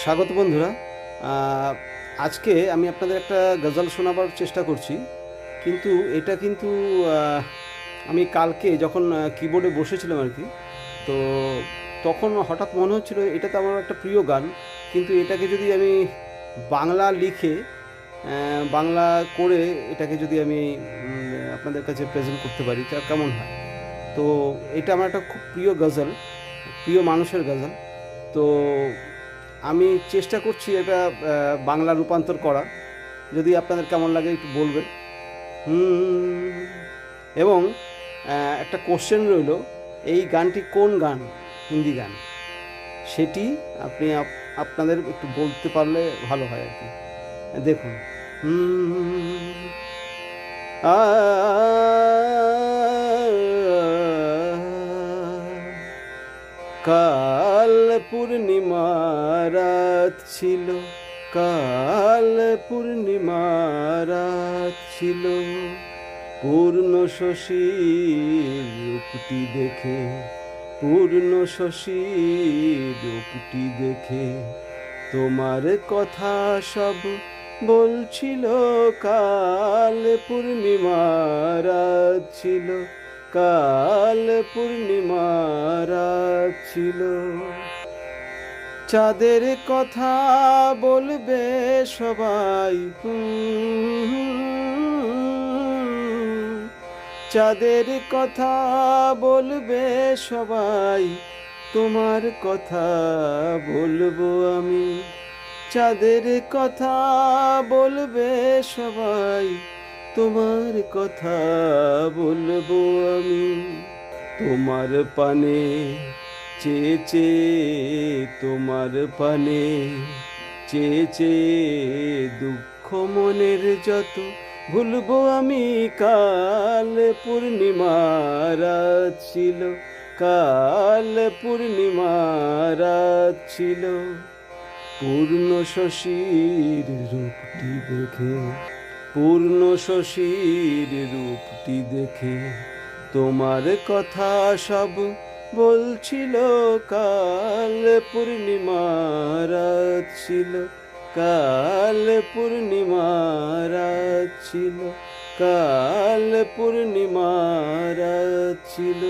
স্বাগত বন্ধুরা। আজকে আমি আপনাদের একটা গজল শোনাবার চেষ্টা করছি, কিন্তু এটা কিন্তু আমি কালকে যখন কিবোর্ডে বসেছিলাম আর কি, তো তখন হঠাৎ মনে হচ্ছিল এটা তো আমার একটা প্রিয় গান, কিন্তু এটাকে যদি আমি বাংলা লিখে বাংলা করে এটাকে যদি আমি আপনাদের কাছে প্রেজেন্ট করতে পারি তা কেমন হয়। তো এটা আমার একটা খুব প্রিয় গজল, প্রিয় মানুষের গজল। তো আমি চেষ্টা করছি এটা বাংলা রূপান্তর করা, যদি আপনাদের কেমন লাগে একটু বলবেন। হুম। এবং একটা কোশ্চেন রইল, এই গানটি কোন গান, হিন্দি গান, সেটি আপনি আপনাদের একটু বলতে পারলে ভালো হয় আর কি। দেখুন। হুম। আ কাল পূর্ণিমা রাত ছিল, কাল পূর্ণিমা রাত ছিল, পূর্ণ শশীর রূপটি দেখে, পূর্ণ শশীর রূপটি দেখে তোমার কথা সব বলছিল। কাল পূর্ণিমা রাত ছিল, কাল পূর্ণিমা রাত ছিল, চাঁদের কথা বলবে সবাই। চাঁদের কথা বলবে সবাই, তোমার কথা বলবো আমি। চাঁদের কথা বলবে সবাই, তোমার কথা বলবো আমি। তোমার পানে চেয়ে চেয়ে, তোমার পানে চেয়ে চেয়ে দুঃখ মনের যত ভুলবো আমি। কাল পূর্ণিমা রাত ছিল, কাল পূর্ণিমা রাত ছিল, পূর্ণ শশীর রূপটি দেখে, পূর্ণ শশীর রূপটি দেখে তোমার কথা সব বলছিল। কাল পূর্ণিমা রাত ছিল, কাল পূর্ণিমা রাত ছিল, কাল পূর্ণিমা রাত ছিল।